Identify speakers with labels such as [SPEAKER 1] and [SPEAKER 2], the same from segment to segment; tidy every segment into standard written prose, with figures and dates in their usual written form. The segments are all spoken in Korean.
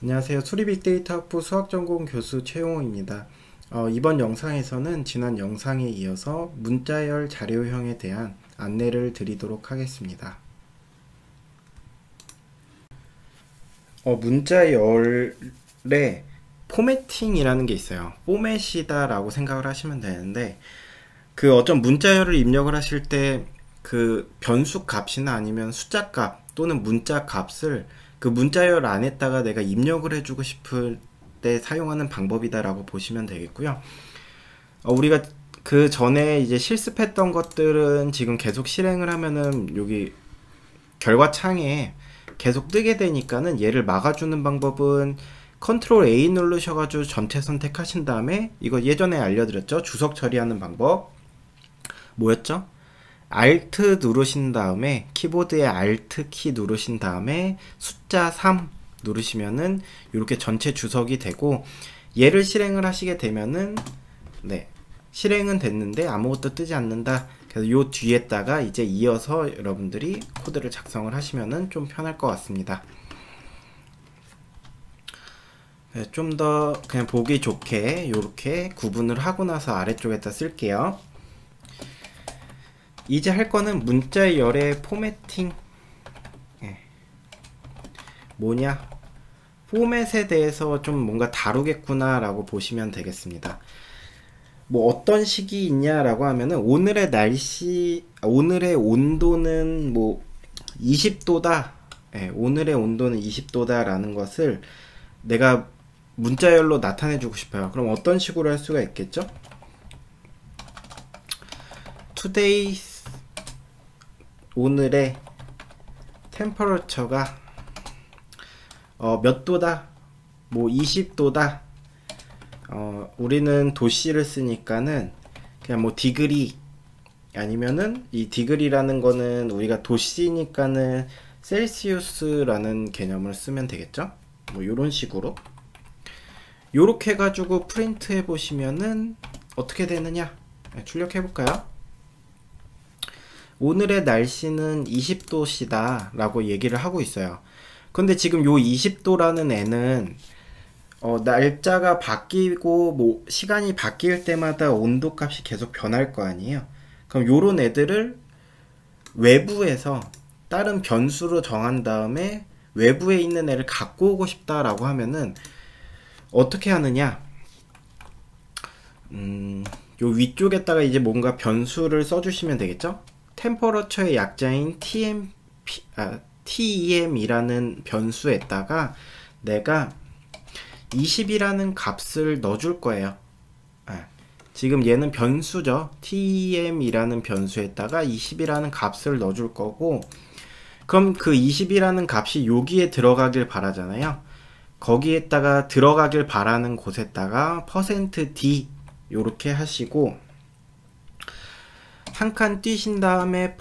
[SPEAKER 1] 안녕하세요. 수리빅데이터 학부 수학전공 교수 최용호입니다. 이번 영상에서는 지난 영상에 이어서 문자열 자료형에 대한 안내를 드리도록 하겠습니다. 문자열에 포매팅이라는 게 있어요. 포맷이다 라고 생각을 하시면 되는데, 어떤 문자열을 입력을 하실 때 그 변수 값이나 아니면 숫자 값 또는 문자 값을 그 문자열 안에다가 내가 입력을 해주고 싶을 때 사용하는 방법이다 라고 보시면 되겠고요. 우리가 그 전에 이제 실습했던 것들은 지금 계속 실행을 하면은 여기 결과 창에 계속 뜨게 되니까는 얘를 막아주는 방법은 컨트롤 A 누르셔가지고 전체 선택하신 다음에, 이거 예전에 알려드렸죠? 주석 처리하는 방법 뭐였죠? Alt 누르신 다음에, 키보드에 Alt 키 누르신 다음에 숫자 3 누르시면은 이렇게 전체 주석이 되고, 얘를 실행을 하시게 되면은 실행은 됐는데 아무것도 뜨지 않는다. 그래서 요 뒤에다가 이제 이어서 여러분들이 코드를 작성을 하시면은 좀 편할 것 같습니다. 좀 더 그냥 보기 좋게 이렇게 구분을 하고 나서 아래쪽에다 쓸게요. 이제 할 거는 문자열의 포매팅. 뭐냐? 포맷에 대해서 좀 뭔가 다루겠구나 라고 보시면 되겠습니다. 뭐 어떤 식이 있냐라고 하면은, 오늘의 날씨, 오늘의 온도는 뭐 20도다. 오늘의 온도는 20도다 라는 것을 내가 문자열로 나타내 주고 싶어요. 그럼 어떤 식으로 할 수가 있겠죠? today, 오늘의 템퍼러처가 몇 도다? 뭐 20도다. 우리는 도시를 쓰니까는 그냥 뭐 디그리, 아니면은 이 디그리라는 거는 우리가 도시니까는 셀시우스라는 개념을 쓰면 되겠죠? 뭐 요런 식으로 요렇게 해가지고 프린트 해보시면은 어떻게 되느냐? 출력해 볼까요? 오늘의 날씨는 20도시다 라고 얘기를 하고 있어요. 근데 지금 요 20도라는 애는 날짜가 바뀌고 뭐 시간이 바뀔 때마다 온도 값이 계속 변할 거 아니에요. 그럼 요런 애들을 외부에서 다른 변수로 정한 다음에 외부에 있는 애를 갖고 오고 싶다라고 하면은 어떻게 하느냐? 요 위쪽에다가 이제 뭔가 변수를 써주시면 되겠죠? 템퍼러처의 약자인 tem이라는 변수에다가 내가 20이라는 값을 넣어줄 거예요. 지금 얘는 변수죠. tem이라는 변수에다가 20이라는 값을 넣어줄 거고, 그럼 그 20이라는 값이 여기에 들어가길 바라잖아요. 거기에다가 들어가길 바라는 곳에다가 %d 요렇게 하시고, 한 칸 뛰신 다음에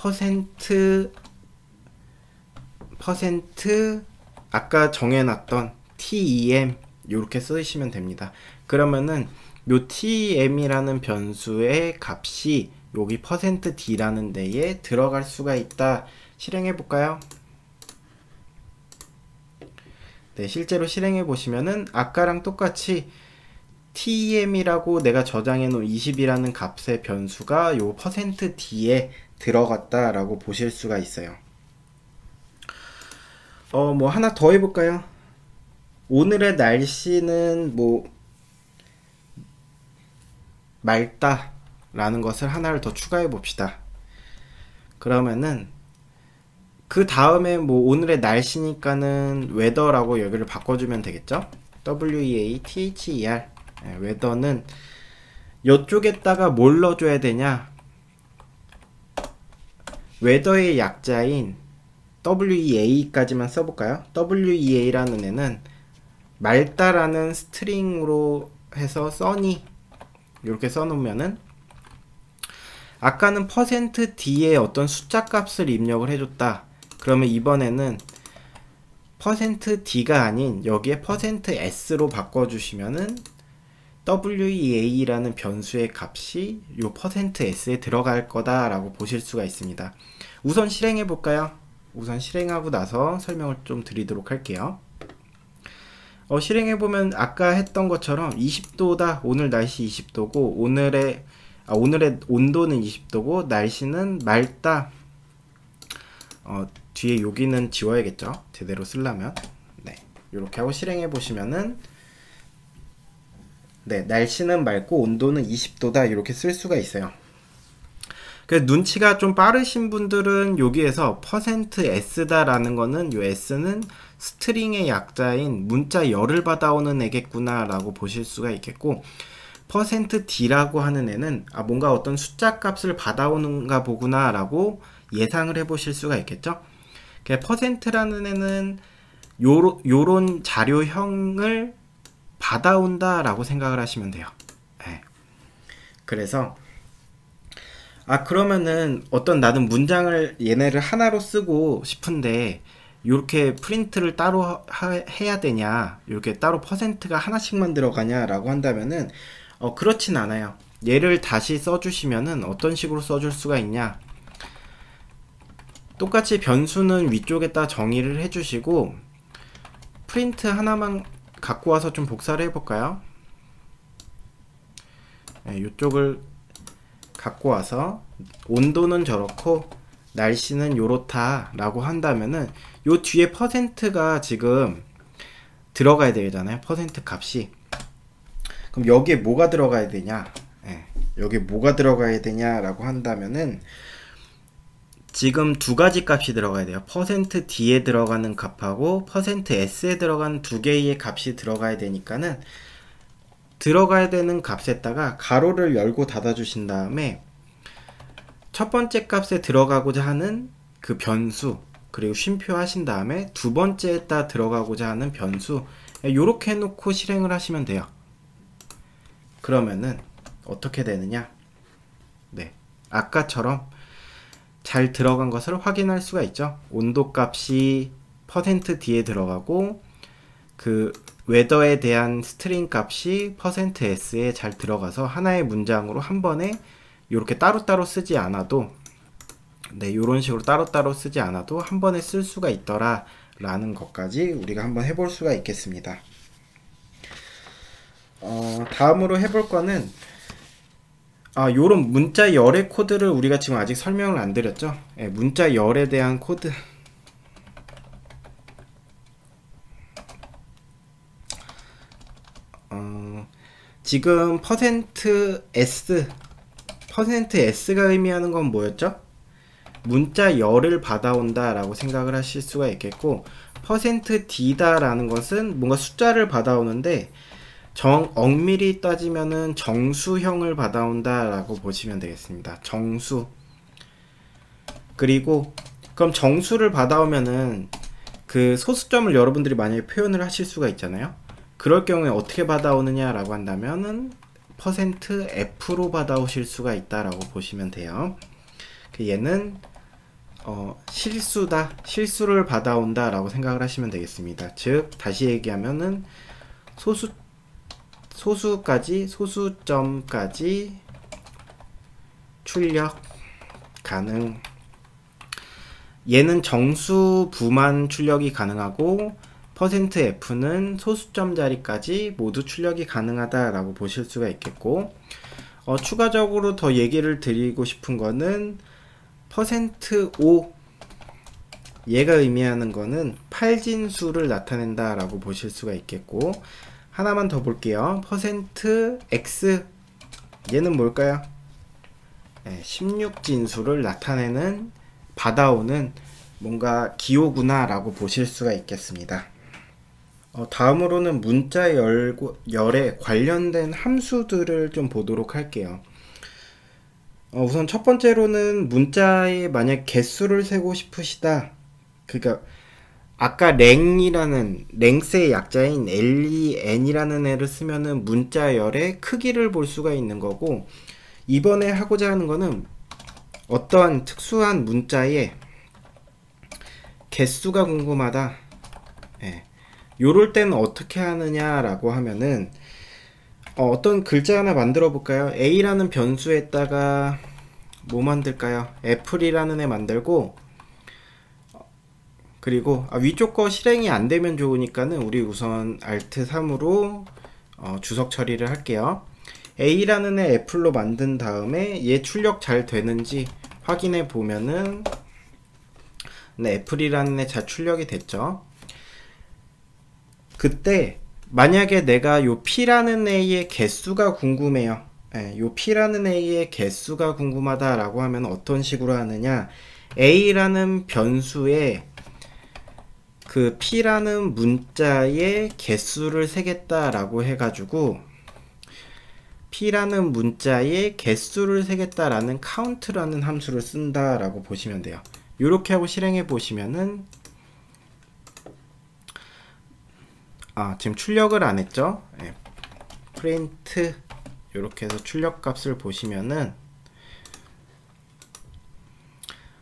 [SPEAKER 1] 아까 정해놨던 tem 요렇게 쓰시면 됩니다. 그러면은 요 tem이라는 변수의 값이 여기 %d라는 데에 들어갈 수가 있다. 실행해 볼까요? 네, 실제로 실행해 보시면은 아까랑 똑같이 tem이라고 내가 저장해 놓은 20이라는 값의 변수가 요 %d에 들어갔다 라고 보실 수가 있어요. 뭐 하나 더 해볼까요? 오늘의 날씨는 뭐 맑다 라는 것을 하나를 더 추가해 봅시다. 그러면은 그 다음에 뭐 오늘의 날씨니까는 weather라고 여기를 바꿔주면 되겠죠? weather. weather는 이쪽에다가 뭘 넣어줘야 되냐? weather의 약자인 wea까지만 써볼까요? wea라는 애는 맑다라는 스트링으로 해서 써니 이렇게 써놓으면은, 아까는 %d에 어떤 숫자 값을 입력을 해줬다. 그러면 이번에는 %d가 아닌 여기에 %s로 바꿔주시면은 wea라는 변수의 값이 요 %s에 들어갈 거다 라고 보실 수가 있습니다. 우선 실행해 볼까요? 우선 실행하고 나서 설명을 좀 드리도록 할게요. 실행해보면 아까 했던 것처럼 20도다. 오늘 날씨 20도고, 오늘의 온도는 20도고, 날씨는 맑다. 뒤에 여기는 지워야겠죠? 제대로 쓰려면. 네. 이렇게 하고 실행해보시면은, 네, 날씨는 맑고 온도는 20도다. 이렇게 쓸 수가 있어요. 그래서 눈치가 좀 빠르신 분들은 여기에서 %s다 라는 거는, 요 s는 스트링의 약자인 문자 열을 받아오는 애겠구나 라고 보실 수가 있겠고, %d라고 하는 애는 뭔가 어떤 숫자 값을 받아오는가 보구나 라고 예상을 해 보실 수가 있겠죠. %라는 애는 요런 자료형을 받아온다 라고 생각을 하시면 돼요. 네. 그래서 그러면은 나는 문장을 얘네를 하나로 쓰고 싶은데 이렇게 프린트를 따로 해야 되냐, 이렇게 따로 %가 하나씩만 들어가냐 라고 한다면은 그렇진 않아요. 얘를 다시 써주시면은 어떤 식으로 써줄 수가 있냐, 똑같이 변수는 위쪽에다 정의를 해주시고 프린트 하나만 갖고 와서 좀 복사를 해볼까요? 네, 이쪽을 갖고 와서 온도는 저렇고 날씨는 요렇다 라고 한다면은 요 뒤에 %가 지금 들어가야 되잖아요. % 값이. 그럼 여기에 뭐가 들어가야 되냐, 여기에 뭐가 들어가야 되냐 라고 한다면은 지금 두 가지 값이 들어가야 돼요. %d에 들어가는 값하고 %s에 들어가는 두 개의 값이 들어가야 되니까는 들어가야 되는 값에다가 가로를 열고 닫아 주신 다음에 첫 번째 값에 들어가고자 하는 그 변수, 그리고 쉼표 하신 다음에 두 번째에다 들어가고자 하는 변수, 요렇게 해놓고 실행을 하시면 돼요. 그러면은 어떻게 되느냐, 네, 아까처럼 잘 들어간 것을 확인할 수가 있죠. 온도 값이 %d에 들어가고 그 웨더에 대한 스트링 값이 %s에 잘 들어가서 하나의 문장으로 한 번에 이렇게 따로따로 쓰지 않아도, 네, 이런 식으로 따로따로 쓰지 않아도 한 번에 쓸 수가 있더라 라는 것까지 우리가 한번 해볼 수가 있겠습니다. 다음으로 해볼 거는 요런 문자 열의 코드를 우리가 지금 아직 설명을 안 드렸죠. 문자 열에 대한 코드, 지금 %s가 의미하는 건 뭐였죠? 문자 열을 받아온다 라고 생각을 하실 수가 있겠고, %d다 라는 것은 뭔가 숫자를 받아오는데 엄밀히 따지면은 정수형을 받아온다 라고 보시면 되겠습니다. 정수. 그리고 그럼 정수를 받아오면은 그 소수점을 여러분들이 만약에 표현을 하실 수가 있잖아요. 그럴 경우에 어떻게 받아오느냐 라고 한다면은 %f로 받아오실 수가 있다라고 보시면 돼요. 얘는 실수다, 실수를 받아온다 라고 생각을 하시면 되겠습니다. 즉 다시 얘기하면은 소수점까지 출력 가능. 얘는 정수부만 출력이 가능하고 %f는 소수점 자리까지 모두 출력이 가능하다 라고 보실 수가 있겠고, 추가적으로 더 얘기를 드리고 싶은 거는 %o, 얘가 의미하는 거는 팔진수를 나타낸다 라고 보실 수가 있겠고, 하나만 더 볼게요. %x, 얘는 뭘까요? 16진수를 나타내는, 받아오는 뭔가 기호구나 라고 보실 수가 있겠습니다. 다음으로는 문자 열에 관련된 함수들을 좀 보도록 할게요. 우선 첫 번째로는 문자에 만약 개수를 세고 싶으시다, 그러니까 아까 랭스의 약자인 len 이라는 애를 쓰면은 문자 열의 크기를 볼 수가 있는 거고, 이번에 하고자 하는 거는 어떠한 특수한 문자의 개수가 궁금하다. 요럴 때는 어떻게 하느냐라고 하면은 어떤 글자 하나 만들어 볼까요? a라는 변수에다가 뭐 만들까요? 애플이라는 애 만들고, 그리고 위쪽 거 실행이 안 되면 좋으니까는 우리 우선 Alt 3으로 주석 처리를 할게요. A라는 애 애플로 만든 다음에 얘 출력 잘 되는지 확인해 보면은 네, 애플이라는 애 잘 출력이 됐죠. 그때 만약에 내가 요 P라는 애의 개수가 궁금해요. 네, 요 P라는 애의 개수가 궁금하다라고 하면 어떤 식으로 하느냐, A라는 변수에 그 P라는 문자의 개수를 세겠다라고 해가지고 P라는 문자의 개수를 세겠다라는 count라는 함수를 쓴다라고 보시면 돼요. 이렇게 하고 실행해 보시면은 지금 출력을 안 했죠. 네, print 이렇게 해서 출력 값을 보시면은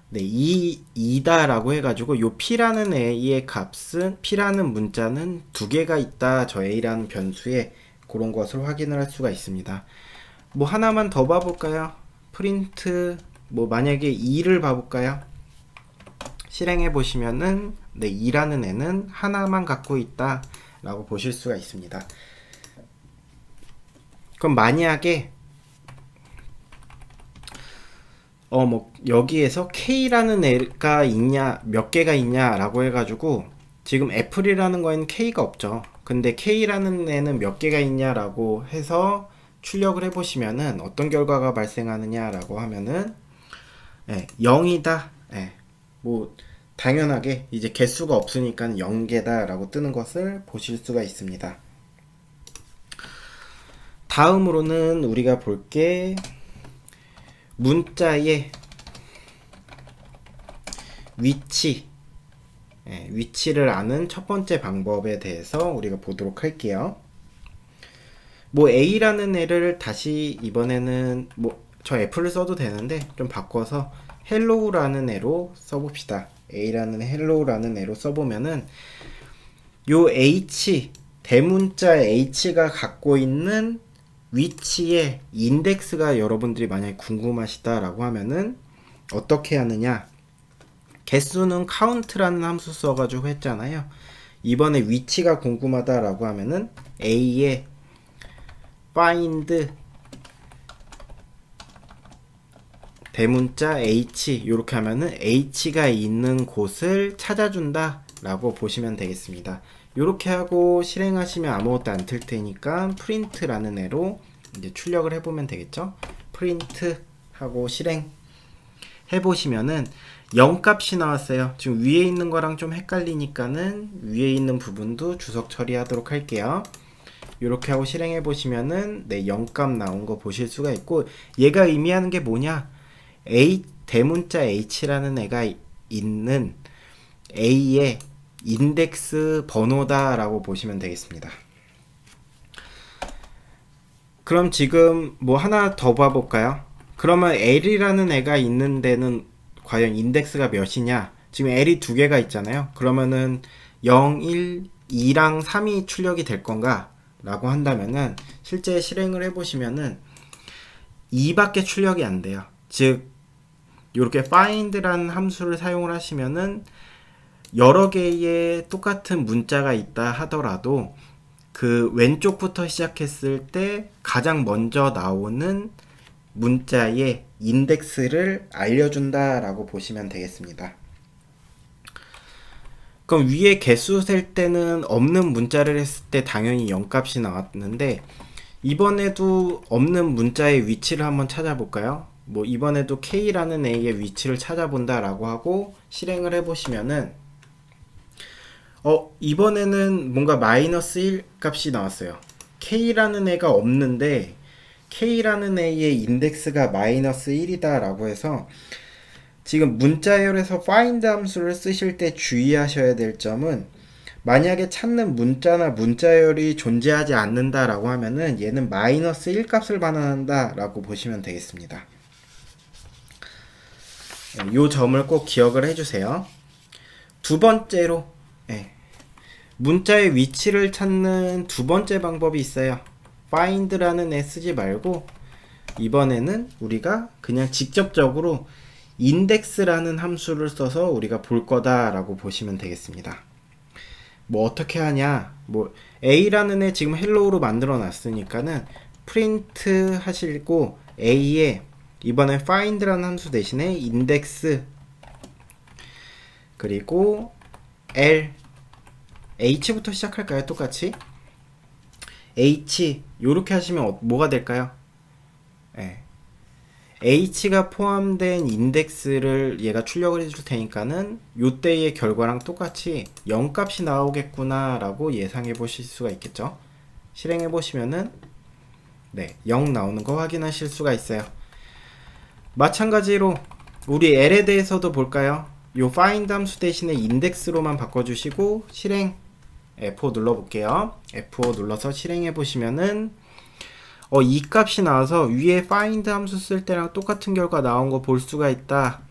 [SPEAKER 1] 네, 2다 라고 해가지고 요 P라는 A의 값은, P라는 문자는 두 개가 있다, 저 A라는 변수에. 그런 것을 확인을 할 수가 있습니다. 뭐 하나만 더 봐볼까요? 프린트 뭐 만약에 2를 봐볼까요? 실행해 보시면은 네, 2라는 애는 하나만 갖고 있다 라고 보실 수가 있습니다. 그럼 만약에 뭐 여기에서 K라는 애가 있냐, 몇 개가 있냐 라고 해가지고 지금 애플이라는 거에는 K가 없죠. 근데 K라는 애는 몇 개가 있냐 라고 해서 출력을 해 보시면은 어떤 결과가 발생하느냐 라고 하면은 0이다. 뭐 당연하게 이제 개수가 없으니까 0개다 라고 뜨는 것을 보실 수가 있습니다. 다음으로는 우리가 볼 게 문자의 위치를 아는 첫 번째 방법에 대해서 우리가 보도록 할게요. 뭐 A라는 애를 다시 이번에는 뭐 저 애플을 써도 되는데 좀 바꿔서 hello라는 애로 써봅시다. A라는 hello라는 애로 써보면은 요 H, 대문자 H가 갖고 있는 위치의 인덱스가 여러분들이 만약에 궁금하시다라고 하면은 어떻게 하느냐, 개수는 count라는 함수 써가지고 했잖아요. 이번에 위치가 궁금하다라고 하면은 A의 find 대문자 H 이렇게 하면은 H가 있는 곳을 찾아준다 라고 보시면 되겠습니다. 이렇게 하고 실행하시면 아무것도 안 틀 테니까 print라는 애로 이제 출력을 해보면 되겠죠. print 하고 실행 해보시면은 0 값이 나왔어요. 지금 위에 있는 거랑 좀 헷갈리니까는 위에 있는 부분도 주석 처리하도록 할게요. 이렇게 하고 실행해 보시면은 네, 0 값 나온 거 보실 수가 있고, 얘가 의미하는 게 뭐냐, 대문자 H라는 애가 있는 A의 인덱스 번호다 라고 보시면 되겠습니다. 그럼 지금 뭐 하나 더 봐볼까요? 그러면 L이라는 애가 있는 데는 과연 인덱스가 몇이냐? 지금 L이 두 개가 있잖아요. 그러면은 0, 1, 2랑 3이 출력이 될 건가? 라고 한다면은 실제 실행을 해보시면은 2밖에 출력이 안 돼요. 즉 이렇게 find라는 함수를 사용을 하시면은 여러 개의 똑같은 문자가 있다 하더라도 그 왼쪽부터 시작했을 때 가장 먼저 나오는 문자의 인덱스를 알려준다 라고 보시면 되겠습니다. 그럼 위에 개수 셀 때는 없는 문자를 했을 때 당연히 0 값이 나왔는데, 이번에도 없는 문자의 위치를 한번 찾아볼까요? 뭐 이번에도 K라는 A의 위치를 찾아본다 라고 하고 실행을 해보시면은 이번에는 뭔가 -1 값이 나왔어요. K라는 애가 없는데 K라는 A의 인덱스가 -1이다 라고 해서, 지금 문자열에서 find 함수를 쓰실 때 주의하셔야 될 점은, 만약에 찾는 문자나 문자열이 존재하지 않는다 라고 하면은 얘는 -1 값을 반환한다 라고 보시면 되겠습니다. 이 점을 꼭 기억을 해주세요. 두 번째로 문자의 위치를 찾는 두 번째 방법이 있어요. find라는 애 쓰지 말고 이번에는 우리가 그냥 직접적으로 index라는 함수를 써서 우리가 볼 거다라고 보시면 되겠습니다. 뭐 어떻게 하냐, 뭐 a라는 애 지금 헬로우로 만들어 놨으니까는 프린트 하시고 a에 이번에 find라는 함수 대신에 index 그리고 l h부터 시작할까요? 똑같이 h 요렇게 하시면 뭐가 될까요? 네. h가 포함된 인덱스를 얘가 출력을 해줄 테니까는 요때의 결과랑 똑같이 0값이 나오겠구나 라고 예상해 보실 수가 있겠죠. 실행해 보시면은 네, 0 나오는 거 확인하실 수가 있어요. 마찬가지로 우리 l에 대해서도 볼까요? 요 find 함수 대신에 인덱스로만 바꿔주시고 실행 F5 눌러 볼게요. F5 눌러서 실행해 보시면은 이 값이 나와서 위에 find 함수 쓸 때랑 똑같은 결과 나온 거 볼 수가 있다.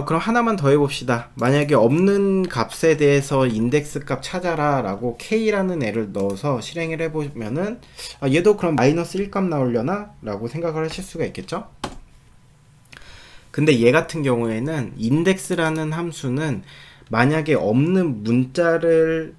[SPEAKER 1] 그럼 하나만 더 해봅시다. 만약에 없는 값에 대해서 인덱스 값 찾아라 라고 k라는 애를 넣어서 실행을 해보면은 얘도 그럼 마이너스 1값 나오려나? 라고 생각을 하실 수가 있겠죠? 근데 얘 같은 경우에는 index라는 함수는 만약에 없는 문자를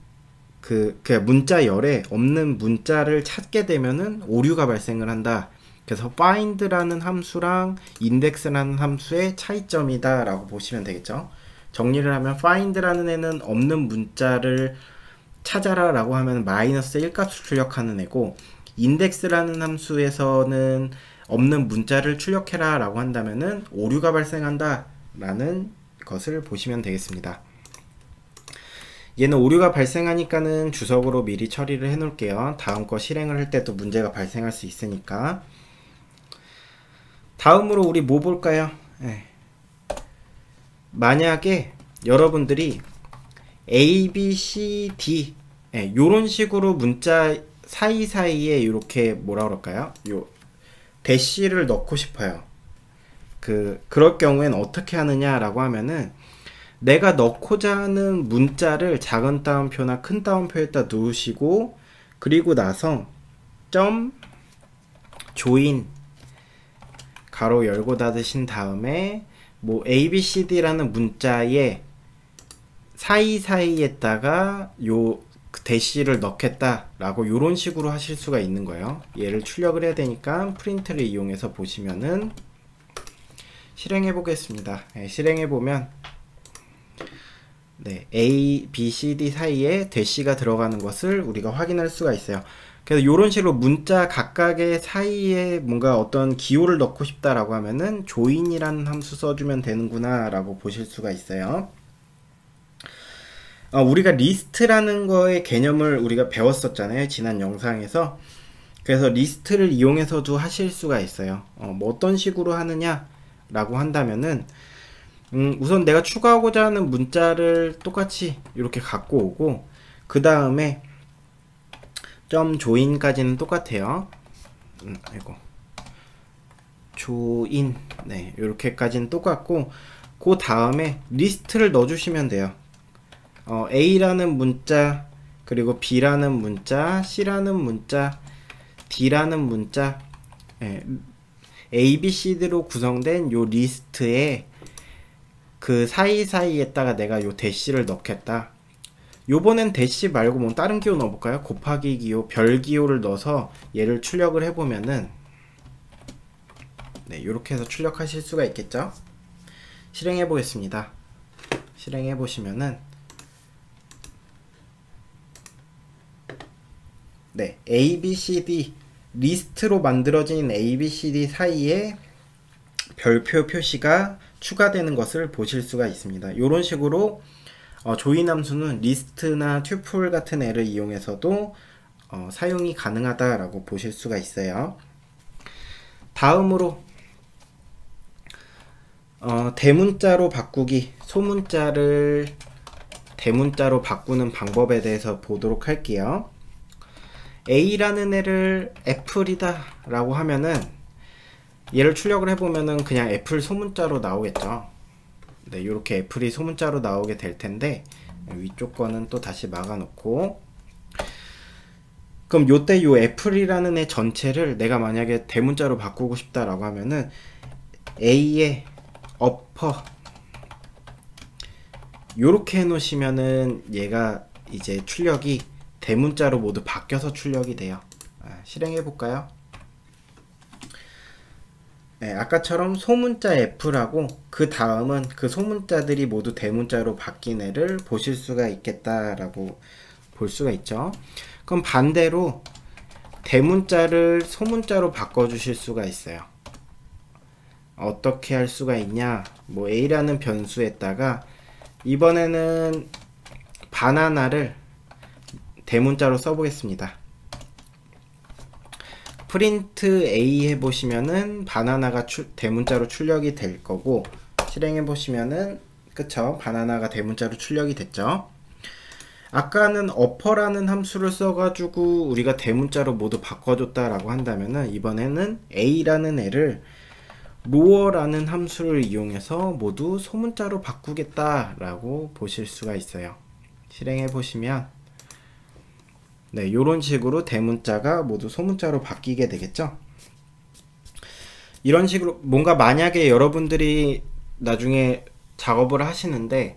[SPEAKER 1] 그 문자열에 없는 문자를 찾게 되면은 오류가 발생을 한다. 그래서 find라는 함수랑 index라는 함수의 차이점이다 라고 보시면 되겠죠. 정리를 하면 find라는 애는 없는 문자를 찾아라 라고 하면 마이너스 1값을 출력하는 애고, index라는 함수에서는 없는 문자를 출력해라 라고 한다면은 오류가 발생한다 라는 것을 보시면 되겠습니다. 얘는 오류가 발생하니까는 주석으로 미리 처리를 해 놓을게요. 다음 거 실행을 할 때도 문제가 발생할 수 있으니까. 다음으로 우리 뭐 볼까요? 만약에 여러분들이 A, B, C, D 요런 식으로 문자 사이사이에 이렇게 뭐라 그럴까요? 요 대시를 넣고 싶어요. 그럴 경우엔 어떻게 하느냐라고 하면은 내가 넣고자 하는 문자를 작은 따옴표나 큰 따옴표에다 넣으시고, 그리고 나서 점 조인 가로 열고 닫으신 다음에 뭐 ABCD라는 문자의 사이사이에다가 요 대시를 넣겠다 라고 요런 식으로 하실 수가 있는 거예요. 얘를 출력을 해야 되니까 프린트를 이용해서 보시면은 실행해 보겠습니다. 실행해 보면 A, B, C, D 사이에 대시가 들어가는 것을 우리가 확인할 수가 있어요. 그래서 이런 식으로 문자 각각의 사이에 뭔가 어떤 기호를 넣고 싶다라고 하면은 join이라는 함수 써주면 되는구나 라고 보실 수가 있어요. 우리가 리스트라는 거의 개념을 우리가 배웠었잖아요, 지난 영상에서. 그래서 리스트를 이용해서도 하실 수가 있어요. 뭐 어떤 식으로 하느냐 라고 한다면은 우선 내가 추가하고자 하는 문자를 똑같이 이렇게 갖고 오고, 그 다음에 점 조인까지는 똑같아요. 아이고, 조인 이렇게까지는 똑같고, 그 다음에 리스트를 넣어주시면 돼요. A라는 문자, 그리고 B라는 문자, C라는 문자, D라는 문자, A, B, C, D로 구성된 요 리스트에 그 사이사이에다가 내가 요 대시를 넣겠다. 요번엔 대시 말고 뭐 다른 기호 넣어볼까요? 곱하기 기호, 별 기호를 넣어서 얘를 출력을 해보면은 요렇게 해서 출력하실 수가 있겠죠? 실행해 보겠습니다. 실행해 보시면은 A, B, C, D 리스트로 만들어진 A, B, C, D 사이에 별표 표시가 추가되는 것을 보실 수가 있습니다. 이런 식으로 조인 함수는 리스트나 튜플 같은 애를 이용해서도 사용이 가능하다라고 보실 수가 있어요. 다음으로 대문자로 바꾸기, 소문자를 대문자로 바꾸는 방법에 대해서 보도록 할게요. A라는 애를 애플이다 라고 하면은 얘를 출력을 해보면은 그냥 애플 소문자로 나오겠죠. 이렇게 애플이 소문자로 나오게 될 텐데, 위쪽 거는 또 다시 막아 놓고, 그럼 요때 요 애플이라는 애 전체를 내가 만약에 대문자로 바꾸고 싶다라고 하면은 A에 어퍼 요렇게 해 놓으시면은 얘가 이제 출력이 대문자로 모두 바뀌어서 출력이 돼요. 실행해 볼까요? 네, 아까처럼 소문자 F라고 그 다음은 그 소문자들이 모두 대문자로 바뀐 애를 보실 수가 있겠다라고 볼 수가 있죠. 그럼 반대로 대문자를 소문자로 바꿔주실 수가 있어요. 어떻게 할 수가 있냐? 뭐 A라는 변수에다가 이번에는 바나나를 대문자로 써보겠습니다. 프린트 A 해보시면은 바나나가 대문자로 출력이 될 거고, 실행해보시면은 그쵸? 바나나가 대문자로 출력이 됐죠. 아까는 어퍼라는 함수를 써가지고 우리가 대문자로 모두 바꿔줬다라고 한다면은 이번에는 A라는 애를 로어라는 함수를 이용해서 모두 소문자로 바꾸겠다라고 보실 수가 있어요. 실행해보시면 네, 요런 식으로 대문자가 모두 소문자로 바뀌게 되겠죠. 이런 식으로 뭔가 만약에 여러분들이 나중에 작업을 하시는데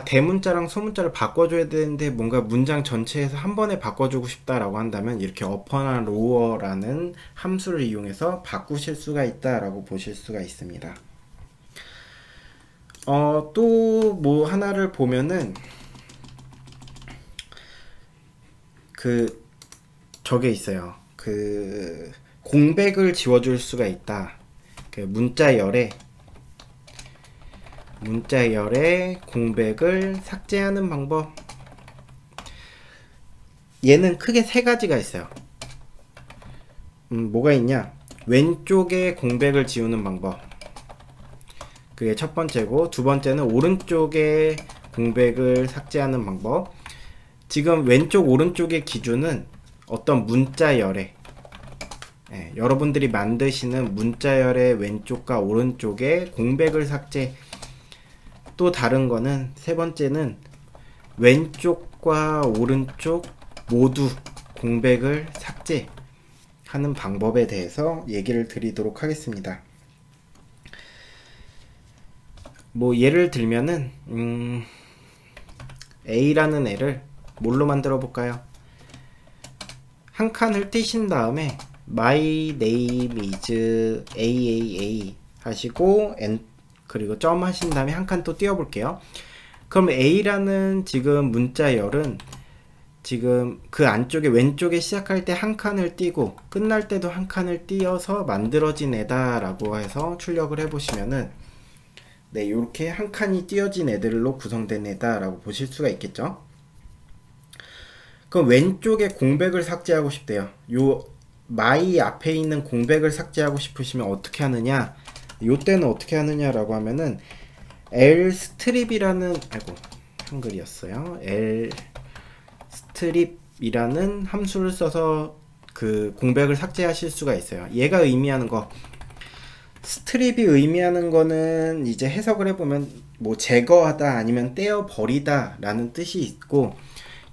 [SPEAKER 1] 대문자랑 소문자를 바꿔줘야 되는데 뭔가 문장 전체에서 한 번에 바꿔주고 싶다라고 한다면 이렇게 어퍼나 로어라는 함수를 이용해서 바꾸실 수가 있다라고 보실 수가 있습니다. 또 뭐 하나를 보면은 저게 있어요. 공백을 지워줄 수가 있다. 문자열에 공백을 삭제하는 방법. 얘는 크게 세 가지가 있어요. 뭐가 있냐? 왼쪽에 공백을 지우는 방법. 그게 첫 번째고, 두 번째는 오른쪽에 공백을 삭제하는 방법. 지금 왼쪽 오른쪽의 기준은 어떤 문자열에 여러분들이 만드시는 문자열의 왼쪽과 오른쪽에 공백을 삭제. 또 다른 거는 세 번째는 왼쪽과 오른쪽 모두 공백을 삭제하는 방법에 대해서 얘기를 드리도록 하겠습니다. 뭐 예를 들면은 A라는 애를 뭘로 만들어 볼까요? 한 칸을 띄신 다음에 My name is AAA 하시고 그리고 점 하신 다음에 한 칸 또 띄워 볼게요. 그럼 A라는 지금 문자열은 지금 그 안쪽에 왼쪽에 시작할 때 한 칸을 띄고 끝날 때도 한 칸을 띄어서 만들어진 애다 라고 해서 출력을 해 보시면은 네, 요렇게 한 칸이 띄어진 애들로 구성된 애다 라고 보실 수가 있겠죠. 그럼 왼쪽에 공백을 삭제하고 싶대요. 요 my 앞에 있는 공백을 삭제하고 싶으시면 어떻게 하느냐? 요 때는 어떻게 하느냐라고 하면은 lstrip이라는 한글이었어요. lstrip이라는 함수를 써서 그 공백을 삭제하실 수가 있어요. 얘가 의미하는 거, 스트립이 의미하는 거는 이제 해석을 해보면 뭐 제거하다 아니면 떼어버리다 라는 뜻이 있고,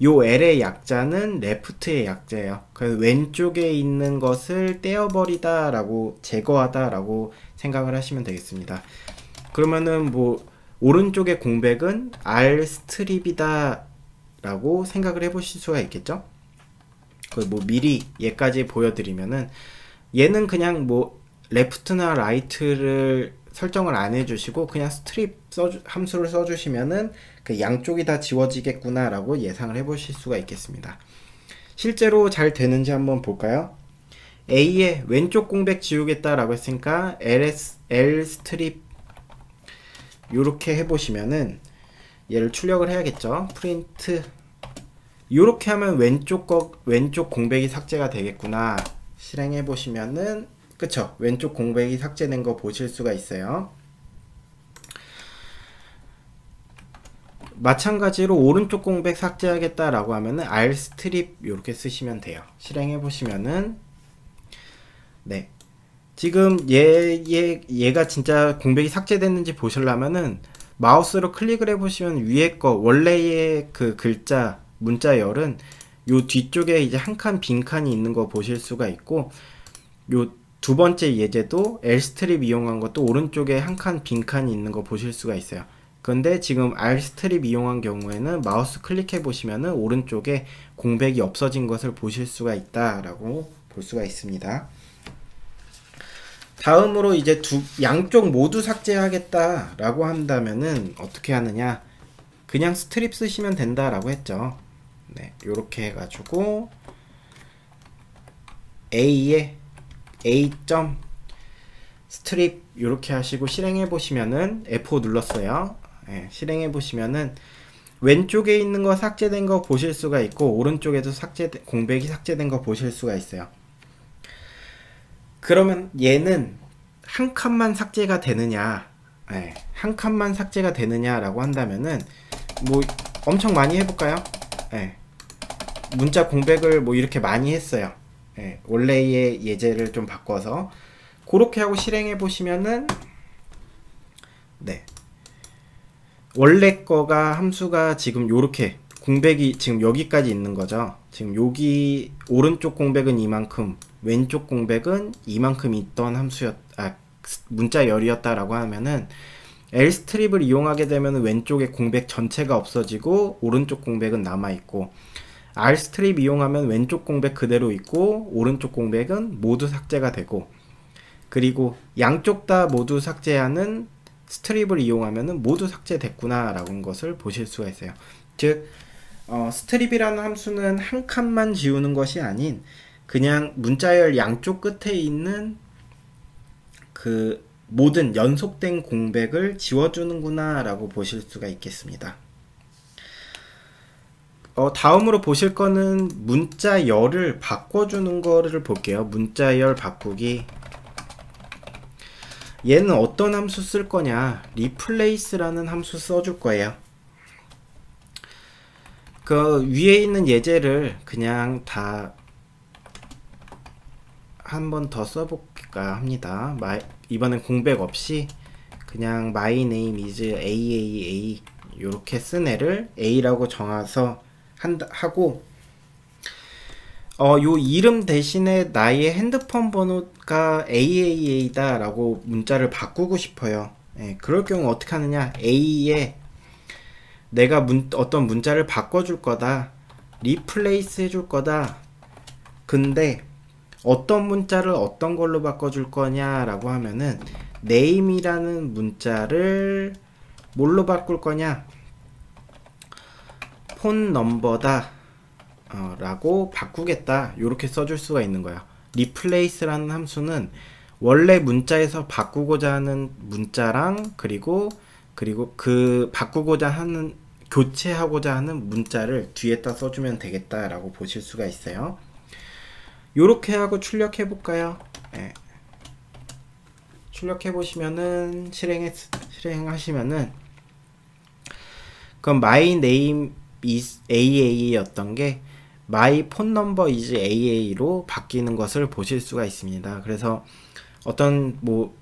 [SPEAKER 1] 요 L의 약자는 left의 약자예요. 그래서 왼쪽에 있는 것을 떼어버리다 라고, 제거하다 라고 생각을 하시면 되겠습니다. 그러면은 뭐 오른쪽의 공백은 R 스트립이다 라고 생각을 해보실 수가 있겠죠. 뭐 미리 얘까지 보여드리면은 얘는 그냥 뭐 레프트나 라이트를 설정을 안 해주시고 그냥 스트립 함수를 써주시면은 그 양쪽이 다 지워지겠구나 라고 예상을 해보실 수가 있겠습니다. 실제로 잘 되는지 한번 볼까요? A의 왼쪽 공백 지우겠다 라고 했으니까 L 스트립 요렇게 해보시면은 얘를 출력을 해야겠죠. 프린트 요렇게 하면 왼쪽 공백이 삭제가 되겠구나. 실행해 보시면은 그쵸, 왼쪽 공백이 삭제된 거 보실 수가 있어요. 마찬가지로 오른쪽 공백 삭제하겠다 라고 하면은 R 스트립 요렇게 쓰시면 돼요. 실행해 보시면은 네, 지금 얘가 진짜 공백이 삭제됐는지 보시려면은 마우스로 클릭을 해보시면 위에 거 원래의 그 글자 문자열은 요 뒤쪽에 이제 한 칸 빈 칸이 있는 거 보실 수가 있고, 요 두 번째 예제도 L스트립 이용한 것도 오른쪽에 한 칸 빈칸이 있는 거 보실 수가 있어요. 근데 지금 R스트립 이용한 경우에는 마우스 클릭해 보시면은 오른쪽에 공백이 없어진 것을 보실 수가 있다라고 볼 수가 있습니다. 다음으로 이제 양쪽 모두 삭제하겠다라고 한다면은 어떻게 하느냐? 그냥 스트립 쓰시면 된다라고 했죠. 네, 요렇게 해가지고 A에 A. 스트립 요렇게 하시고 실행해 보시면은 F5 눌렀어요. 네, 실행해 보시면은 왼쪽에 있는 거 삭제된 거 보실 수가 있고 오른쪽에도 공백이 삭제된 거 보실 수가 있어요. 그러면 얘는 한 칸만 삭제가 되느냐, 네, 한 칸만 삭제가 되느냐라고 한다면은 뭐 엄청 많이 해볼까요? 네, 문자 공백을 뭐 이렇게 많이 했어요. 네, 원래의 예제를 좀 바꿔서 그렇게 하고 실행해 보시면은 네, 원래 거가 함수가 지금 요렇게 공백이 지금 여기까지 있는 거죠. 지금 여기 오른쪽 공백은 이만큼, 왼쪽 공백은 이만큼 있던 문자열이었다라고 하면은 L스트립을 이용하게 되면 왼쪽에 공백 전체가 없어지고 오른쪽 공백은 남아있고, R스트립 이용하면 왼쪽 공백 그대로 있고 오른쪽 공백은 모두 삭제가 되고, 그리고 양쪽 다 모두 삭제하는 스트립을 이용하면 모두 삭제됐구나 라는 것을 보실 수가 있어요. 즉 스트립이라는 함수는 한 칸만 지우는 것이 아닌 그냥 문자열 양쪽 끝에 있는 그 모든 연속된 공백을 지워주는구나 라고 보실 수가 있겠습니다. 다음으로 보실 거는 문자열을 바꿔주는 거를 볼게요. 문자열 바꾸기. 얘는 어떤 함수 쓸 거냐? replace라는 함수 써줄 거예요. 그 위에 있는 예제를 그냥 다 한 번 더 써볼까 합니다. 이번엔 공백 없이 그냥 my name is AAA 요렇게 쓴 애를 A라고 정해서 하고, 요 이름 대신에 나의 핸드폰 번호가 AAA다 라고 문자를 바꾸고 싶어요. 예, 그럴 경우 어떻게 하느냐? A에 내가 어떤 문자를 바꿔줄 거다, 리플레이스 해줄 거다. 근데 어떤 문자를 어떤 걸로 바꿔줄 거냐 라고 하면은 name이라는 문자를 뭘로 바꿀 거냐? 폰 넘버다 라고 바꾸겠다, 요렇게 써줄 수가 있는 거야. replace라는 함수는 원래 문자에서 바꾸고자 하는 문자랑 그리고 그 바꾸고자 하는, 교체하고자 하는 문자를 뒤에다 써주면 되겠다 라고 보실 수가 있어요. 요렇게 하고 출력해 볼까요? 네. 출력해 보시면은 실행하시면은 그럼 my name is AA 였던 게 my phone number is AA로 바뀌는 것을 보실 수가 있습니다. 그래서 어떤 뭐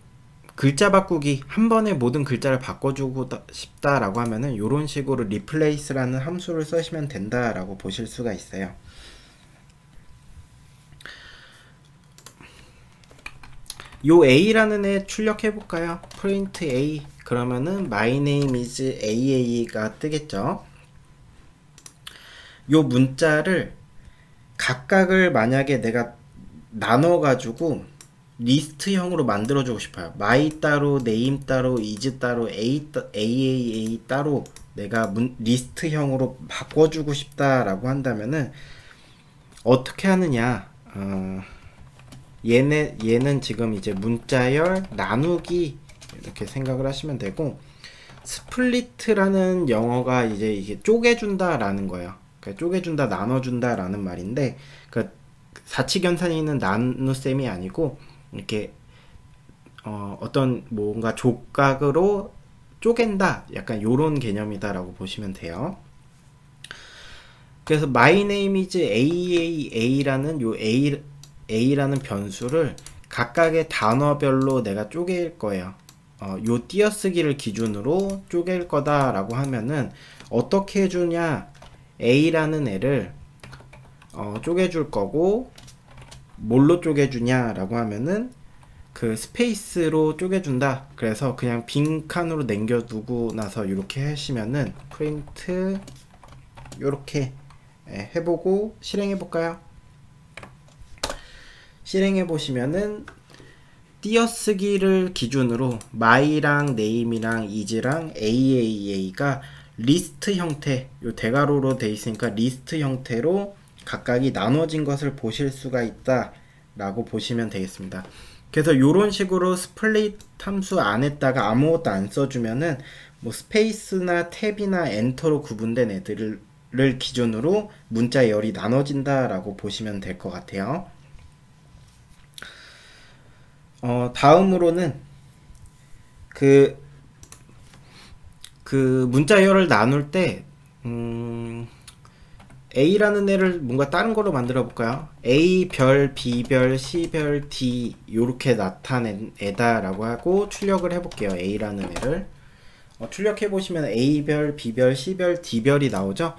[SPEAKER 1] 글자 바꾸기, 한 번에 모든 글자를 바꿔주고 싶다라고 하면은 이런 식으로 replace라는 함수를 쓰시면 된다라고 보실 수가 있어요. 요 A라는 애 출력해 볼까요? print A. 그러면은 my name is AA가 뜨겠죠. 요 문자를 각각을 만약에 내가 나눠 가지고 리스트형으로 만들어 주고 싶어요. my 따로, name 따로, is 따로, AAA 따로 내가 리스트형으로 바꿔주고 싶다라고 한다면은 어떻게 하느냐? 얘는 지금 이제 문자열 나누기 이렇게 생각을 하시면 되고, 스플리트라는 영어가 이제 이게 쪼개준다라는 거예요. 그러니까 쪼개준다, 나눠준다라는 말인데, 그 사칙연산이 있는 나눗셈이 아니고 이렇게 어떤 뭔가 족각으로 쪼갠다, 약간 요런 개념이다라고 보시면 돼요. 그래서 my name is AAA라는 요 A라는 변수를 각각의 단어별로 내가 쪼갤 거예요. 요 띄어쓰기를 기준으로 쪼갤 거다라고 하면은 어떻게 해주냐? A라는 애를 쪼개줄 거고, 뭘로 쪼개주냐라고 하면은 그 스페이스로 쪼개준다. 그래서 그냥 빈 칸으로 남겨두고 나서 이렇게 하시면은 프린트 이렇게 해보고 실행해 볼까요? 실행해 보시면은 띄어쓰기를 기준으로 my랑 name이랑 is랑 AAA가 리스트 형태, 요 대괄호로 돼 있으니까 리스트 형태로 각각이 나눠진 것을 보실 수가 있다 라고 보시면 되겠습니다. 그래서 이런 식으로 스플릿 함수 안에다가 아무것도 안 써주면은 뭐 스페이스나 탭이나 엔터로 구분된 애들을 기준으로 문자 열이 나눠진다 라고 보시면 될 것 같아요. 다음으로는 그 문자열을 나눌 때 A라는 애를 뭔가 다른 걸로 만들어 볼까요? A별, B별, C별, D 요렇게 나타낸 애다 라고 하고 출력을 해 볼게요. A라는 애를 출력해 보시면 A별, B별, C별, D별이 나오죠.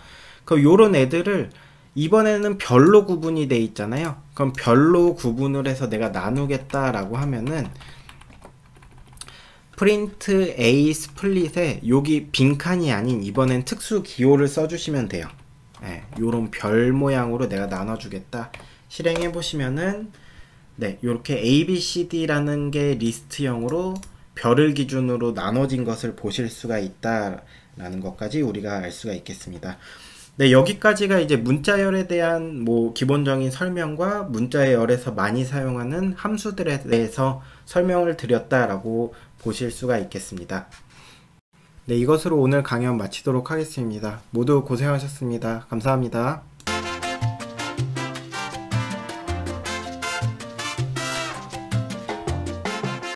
[SPEAKER 1] 그럼 요런 애들을 이번에는 별로 구분이 돼 있잖아요. 그럼 별로 구분을 해서 내가 나누겠다 라고 하면은 프린트 A 스플릿에 여기 빈칸이 아닌 이번엔 특수 기호를 써주시면 돼요. 네, 요런 별 모양으로 내가 나눠주겠다. 실행해 보시면은 네, 요렇게 A, B, C, D라는 게 리스트형으로 별을 기준으로 나눠진 것을 보실 수가 있다라는 것까지 우리가 알 수가 있겠습니다. 네, 여기까지가 이제 문자열에 대한 뭐 기본적인 설명과 문자열에서 많이 사용하는 함수들에 대해서 설명을 드렸다라고 보실 수가 있겠습니다. 네, 이것으로 오늘 강연 마치도록 하겠습니다. 모두 고생하셨습니다. 감사합니다.